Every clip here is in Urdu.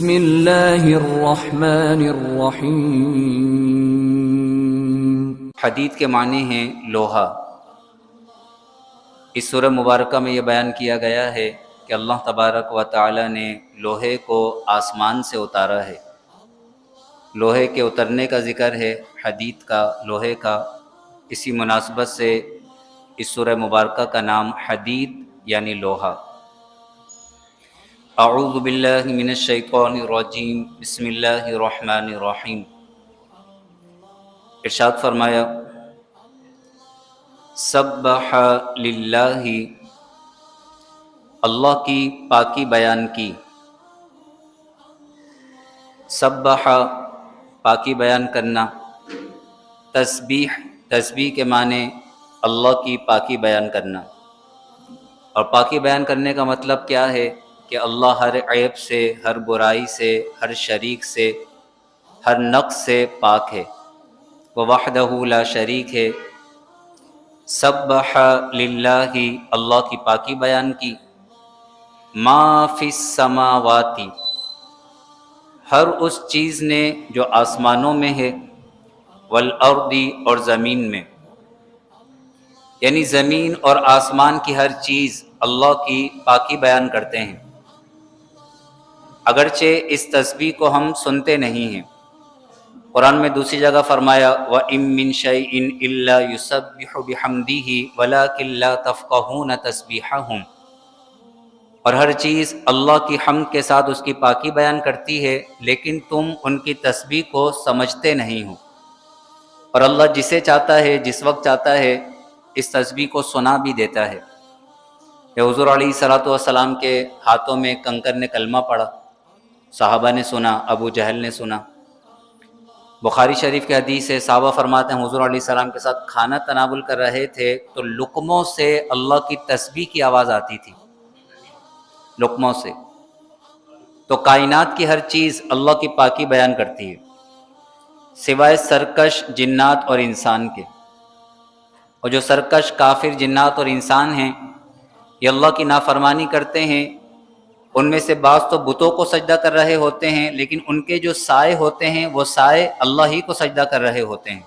بسم اللہ الرحمن الرحیم۔ حدید کے معنی ہیں لوہا۔ اس سورہ مبارکہ میں یہ بیان کیا گیا ہے کہ اللہ تبارک و تعالی نے لوہے کو آسمان سے اتارا ہے۔ لوہے کے اترنے کا ذکر ہے، حدید کا، لوہے کا۔ اسی مناسبت سے اس سورہ مبارکہ کا نام حدید یعنی لوہا۔ اعوذ باللہ من الشیطان الرجیم، بسم اللہ الرحمن الرحیم۔ ارشاد فرمایا، سبح للہ، اللہ کی پاکی بیان کی۔ سبح پاکی بیان کرنا، تسبیح کے معنی اللہ کی پاکی بیان کرنا۔ اور پاکی بیان کرنے کا مطلب کیا ہے کہ اللہ ہر عیب سے، ہر برائی سے، ہر شریک سے، ہر نقص سے پاک ہے، وہ وحدہ لا شریک ہے۔ سبح للہ، اللہ کی پاکی بیان کی۔ ما فی السماوات، ہر اس چیز نے جو آسمانوں میں ہے، والارض، اور زمین میں، یعنی زمین اور آسمان کی ہر چیز اللہ کی پاکی بیان کرتے ہیں، اگرچہ اس تسبیح کو ہم سنتے نہیں ہیں۔ قرآن میں دوسری جگہ فرمایا، وَإِن مِّن شَيْءٍ إِلَّا يُسَبِّحُ بِحَمْدِهِ وَلَٰكِن لَّا تَفْقَهُونَ تَسْبِيحَهُمْ، اور ہر چیز اللہ کی حمد کے ساتھ اس کی پاکی بیان کرتی ہے، لیکن تم ان کی تسبیح کو سمجھتے نہیں ہو۔ اور اللہ جسے چاہتا ہے، جس وقت چاہتا ہے، اس تسبیح کو سنا بھی دیتا ہے۔ کہ حضور علیہ الصلوۃ والسلام کے ہاتھوں میں کنکر نے کلمہ پڑھا، صحابہ نے سنا، ابو جہل نے سنا۔ بخاری شریف کے حدیث ہے، صحابہ فرماتے ہیں حضور علیہ السلام کے ساتھ کھانا تناول کر رہے تھے تو لقموں سے اللہ کی تسبیح کی آواز آتی تھی، لقموں سے۔ تو کائنات کی ہر چیز اللہ کی پاکی بیان کرتی ہے، سوائے سرکش جنات اور انسان کے۔ اور جو سرکش کافر جنات اور انسان ہیں، یہ اللہ کی نافرمانی کرتے ہیں۔ ان میں سے بعض تو بتوں کو سجدہ کر رہے ہوتے ہیں، لیکن ان کے جو سائے ہوتے ہیں وہ سائے اللہ ہی کو سجدہ کر رہے ہوتے ہیں۔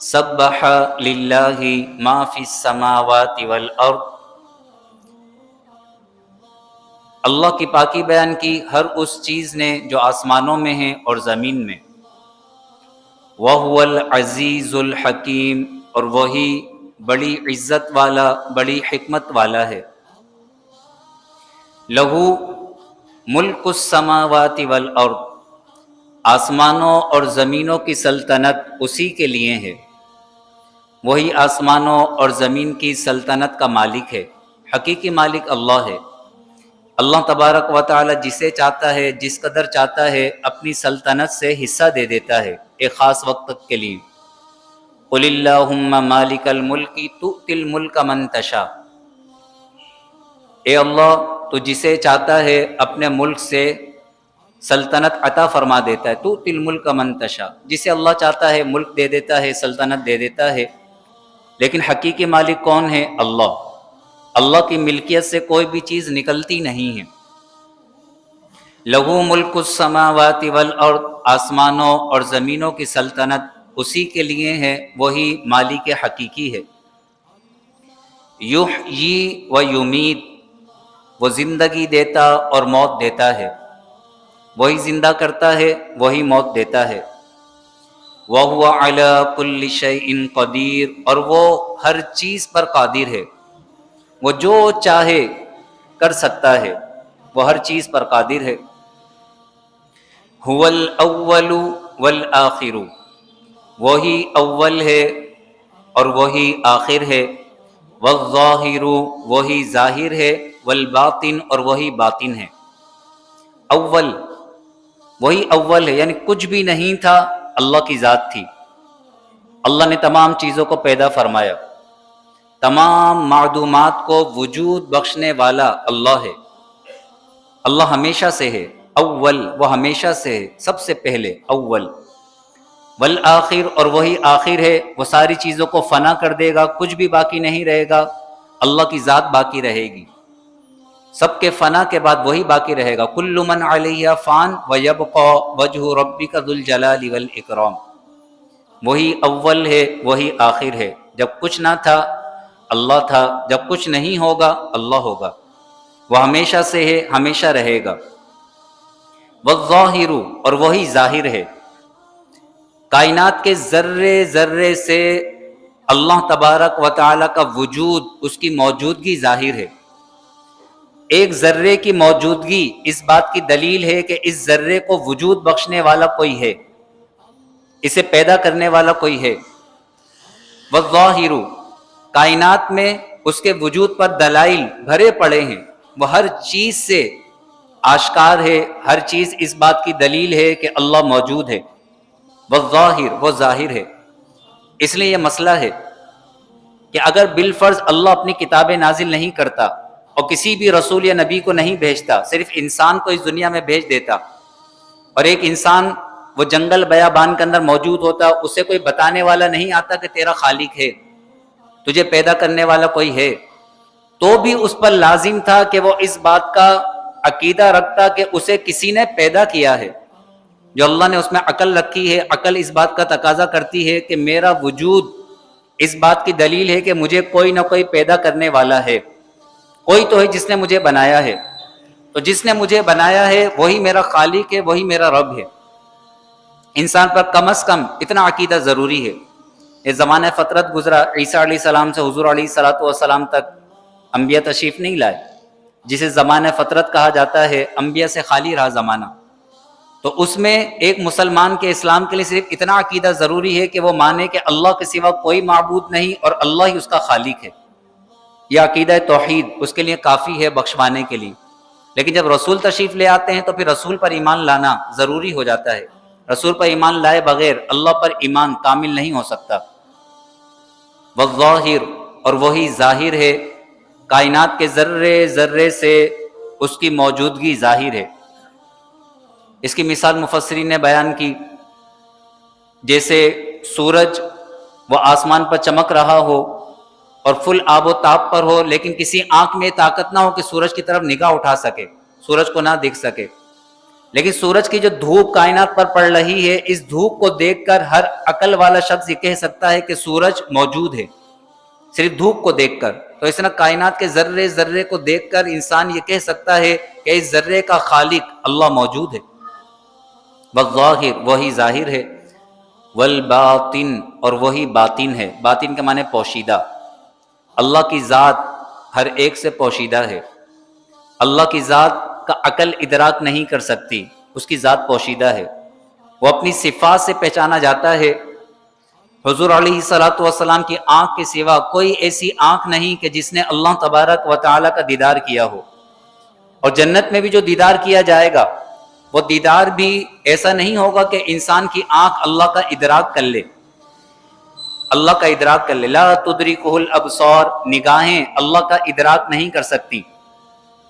سبح للہ ما فی السماوات والارض، اللہ کی پاکی بیان کی ہر اس چیز نے جو آسمانوں میں ہے اور زمین میں۔ وَهُوَ الْعَزِيزُ الْحَكِيمُ، اور وہی بڑی عزت والا، بڑی حکمت والا ہے۔ لہو ملک السماوات والارض، آسمانوں اور زمینوں کی سلطنت اسی کے لیے ہے۔ وہی آسمانوں اور زمین کی سلطنت کا مالک ہے، حقیقی مالک اللہ ہے۔ اللہ تبارک و تعالی جسے چاہتا ہے، جس قدر چاہتا ہے، اپنی سلطنت سے حصہ دے دیتا ہے ایک خاص وقت تک کے لیے۔ قل اللہم مالک الملک تؤتی الملک من تشاء، اے اللہ تو جسے چاہتا ہے اپنے ملک سے سلطنت عطا فرما دیتا ہے۔ تؤتی الملک من تشاء، جسے اللہ چاہتا ہے ملک دے دیتا ہے، سلطنت دے دیتا ہے۔ لیکن حقیقی مالک کون ہے؟ اللہ۔ اللہ کی ملکیت سے کوئی بھی چیز نکلتی نہیں ہے۔ لہو ملک السماوات والارض، آسمانوں اور زمینوں کی سلطنت اسی کے لیے ہے، وہی مالک حقیقی ہے۔ یحیی و یمیت، وہ زندگی دیتا اور موت دیتا ہے، وہی زندہ کرتا ہے، وہی موت دیتا ہے۔ وَهُوَ عَلَى كُلِّ شَيْءٍ قَدِيرٌ، اور وہ ہر چیز پر قادر ہے، وہ جو چاہے کر سکتا ہے، وہ ہر چیز پر قادر ہے۔ هُوَ الْأَوَّلُ وَالْآخِرُ، وہی اول ہے اور وہی آخر ہے۔ وَالظَّاهِرُ، وہی ظاہر ہے۔ والباطن، اور وہی باطن ہے۔ اول، وہی اول ہے، یعنی کچھ بھی نہیں تھا، اللہ کی ذات تھی۔ اللہ نے تمام چیزوں کو پیدا فرمایا، تمام معدومات کو وجود بخشنے والا اللہ ہے۔ اللہ ہمیشہ سے ہے، اول، وہ ہمیشہ سے ہے، سب سے پہلے، اول۔ والآخر، اور وہی آخر ہے، وہ ساری چیزوں کو فنا کر دے گا، کچھ بھی باقی نہیں رہے گا، اللہ کی ذات باقی رہے گی۔ سب کے فنا کے بعد وہی باقی رہے گا. کل من علیہ فان ویبقى وجہ ربک ذو الجلال والاکرام. وہی اول ہے وہی آخر ہے. جب کچھ نہ تھا اللہ تھا، جب کچھ نہیں ہوگا اللہ ہوگا. وہ ہمیشہ سے ہے، ہمیشہ رہے گا. والظاہر، اور وہی ظاہر ہے. کائنات کے ذرے ذرے سے اللہ تبارک و تعالی کا وجود، اس کی موجودگی ظاہر ہے. ایک ذرے کی موجودگی اس بات کی دلیل ہے کہ اس ذرے کو وجود بخشنے والا کوئی ہے، اسے پیدا کرنے والا کوئی ہے. والظاہر، کائنات میں اس کے وجود پر دلائل بھرے پڑے ہیں. وہ ہر چیز سے آشکار ہے، ہر چیز اس بات کی دلیل ہے کہ اللہ موجود ہے. والظاہر، وہ ظاہر ہے. اس لیے یہ مسئلہ ہے کہ اگر بالفرض اللہ اپنی کتابیں نازل نہیں کرتا اور کسی بھی رسول یا نبی کو نہیں بھیجتا، صرف انسان کو اس دنیا میں بھیج دیتا، اور ایک انسان وہ جنگل بیابان کے اندر موجود ہوتا، اسے کوئی بتانے والا نہیں آتا کہ تیرا خالق ہے، تجھے پیدا کرنے والا کوئی ہے، تو بھی اس پر لازم تھا کہ وہ اس بات کا عقیدہ رکھتا کہ اسے کسی نے پیدا کیا ہے. جو اللہ نے اس میں عقل رکھی ہے، عقل اس بات کا تقاضا کرتی ہے کہ میرا وجود اس بات کی دلیل ہے کہ مجھے کوئی نہ کوئی پیدا کرنے والا ہے، کوئی تو ہے جس نے مجھے بنایا ہے. تو جس نے مجھے بنایا ہے وہی میرا خالق ہے، وہی میرا رب ہے. انسان پر کم از کم اتنا عقیدہ ضروری ہے. یہ زمانہ فطرت گزرا، عیسیٰ علیہ السلام سے حضور علیہ السلام تک انبیاء تشریف نہیں لائے، جسے زمانہ فطرت کہا جاتا ہے. انبیاء سے خالی رہا زمانہ. تو اس میں ایک مسلمان کے اسلام کے لیے صرف اتنا عقیدہ ضروری ہے کہ وہ مانے کہ اللہ کے سوا کوئی معبود نہیں اور اللہ ہی اس کا خالق ہے. یہ عقیدہ توحید اس کے لیے کافی ہے بخشوانے کے لیے. لیکن جب رسول تشریف لے آتے ہیں تو پھر رسول پر ایمان لانا ضروری ہو جاتا ہے. رسول پر ایمان لائے بغیر اللہ پر ایمان کامل نہیں ہو سکتا. والظاہر، اور وہی ظاہر ہے. کائنات کے ذرے ذرے سے اس کی موجودگی ظاہر ہے. اس کی مثال مفسرین نے بیان کی، جیسے سورج وہ آسمان پر چمک رہا ہو اور فل آب و تاب پر ہو، لیکن کسی آنکھ میں طاقت نہ ہو کہ سورج کی طرف نگاہ اٹھا سکے، سورج کو نہ دیکھ سکے. لیکن سورج کی جو دھوپ کائنات پر پڑ رہی ہے، اس دھوپ کو دیکھ کر ہر عقل والا شخص یہ کہہ سکتا ہے کہ سورج موجود ہے، صرف دھوپ کو دیکھ کر. تو اس طرح کائنات کے ذرے ذرے کو دیکھ کر انسان یہ کہہ سکتا ہے کہ اس ذرے کا خالق اللہ موجود ہے. والظاہر، وہی ظاہر ہے. والباطن، اور وہی باطن ہے. باطن کے معنی پوشیدہ. اللہ کی ذات ہر ایک سے پوشیدہ ہے. اللہ کی ذات کا عقل ادراک نہیں کر سکتی، اس کی ذات پوشیدہ ہے. وہ اپنی صفات سے پہچانا جاتا ہے. حضور علیہ السلام کی آنکھ کے سوا کوئی ایسی آنکھ نہیں کہ جس نے اللہ تبارک و تعالی کا دیدار کیا ہو. اور جنت میں بھی جو دیدار کیا جائے گا، وہ دیدار بھی ایسا نہیں ہوگا کہ انسان کی آنکھ اللہ کا ادراک کر لے، اللہ کا ادراک کر لے. لا تدرکہ الابصار، نگاہیں اللہ کا ادراک نہیں کر سکتی.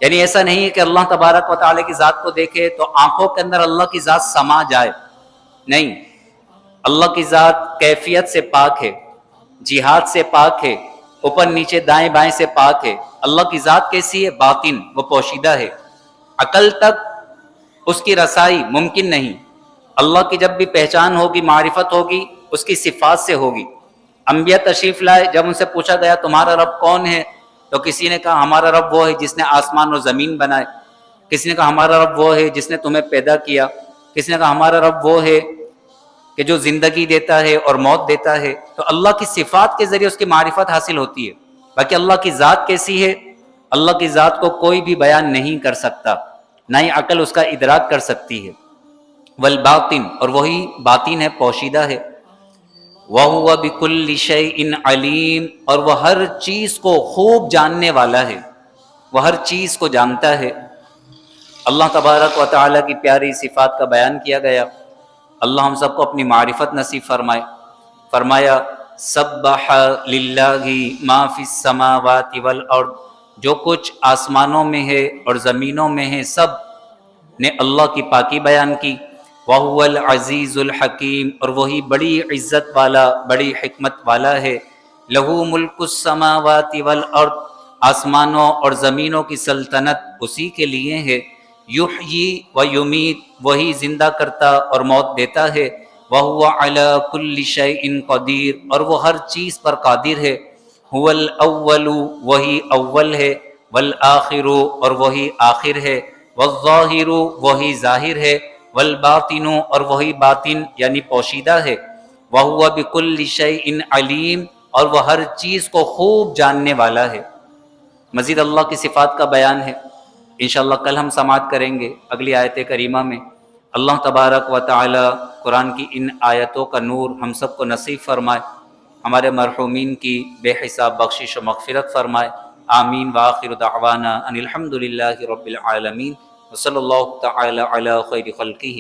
یعنی ایسا نہیں ہے کہ اللہ تبارک و تعالی کی ذات کو دیکھے تو آنکھوں کے اندر اللہ کی ذات سما جائے. نہیں، اللہ کی ذات کیفیت سے پاک ہے، جہاد سے پاک ہے، اوپر نیچے دائیں بائیں سے پاک ہے. اللہ کی ذات کیسی ہے؟ باطن، وہ پوشیدہ ہے. عقل تک اس کی رسائی ممکن نہیں. اللہ کی جب بھی پہچان ہوگی، معرفت ہوگی، اس کی صفات سے ہوگی. انبیاء تشریف لائے، جب ان سے پوچھا گیا تمہارا رب کون ہے، تو کسی نے کہا ہمارا رب وہ ہے جس نے آسمان اور زمین بنائے. کسی نے کہا ہمارا رب وہ ہے جس نے تمہیں پیدا کیا. کسی نے کہا ہمارا رب وہ ہے کہ جو زندگی دیتا ہے اور موت دیتا ہے. تو اللہ کی صفات کے ذریعے اس کی معرفت حاصل ہوتی ہے. باقی اللہ کی ذات کیسی ہے، اللہ کی ذات کو کوئی بھی بیان نہیں کر سکتا، نہ ہی عقل اس کا ادراک کر سکتی ہے. والباطن، اور وہی باطن ہے، پوشیدہ ہے. وَهُوَ بِكُلِّ شَيْءٍ عَلِيمٌ، اور وہ ہر چیز کو خوب جاننے والا ہے، وہ ہر چیز کو جانتا ہے. اللہ تبارک و تعالیٰ کی پیاری صفات کا بیان کیا گیا. اللہ ہم سب کو اپنی معرفت نصیب فرمائے. فرمایا سبح للہ ما فی السماوات والارض، جو کچھ آسمانوں میں ہے اور زمینوں میں ہے سب نے اللہ کی پاکی بیان کی. وَهُوَ الْعَزِيزُ الْحَكِيمُ، اور وہی بڑی عزت والا، بڑی حکمت والا ہے. لَهُ مُلْكُ السَّمَاوَاتِ وَالْأَرْضِ، آسمانوں اور زمینوں کی سلطنت اسی کے لیے ہے، یحیی و یمیت، وہی زندہ کرتا اور موت دیتا ہے، وہو علی کل شیء قدیر، اور وہ ہر چیز پر قادر ہے، هو الاول، وہی اول ہے، والآخر، اور وہی آخر ہے، والظاہر، وہی ظاہر ہے، والباطن، اور وہی باطن یعنی پوشیدہ ہے، وہو بکل شیء علیم، اور وہ ہر چیز کو خوب جاننے والا ہے۔ مزید اللہ کی صفات کا بیان ہے، انشاءاللہ کل ہم سماعت کریں گے اگلی آیت کریمہ میں۔ اللہ تبارک و تعالی قرآن کی ان آیتوں کا نور ہم سب کو نصیب فرمائے، ہمارے مرحومین کی بے حساب بخشش و مغفرت فرمائے، آمین۔ وآخر دعوانا ان الحمد للہ رب العالمین، وصلی اللہ تعالی علی خیر خلقہ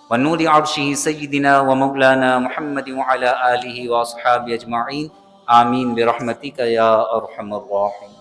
ونور عرشہ سیدنا و مولانا محمد وعلی آلہ واصحابہ اجمعین، آمین برحمتک یا ارحم الراحمین۔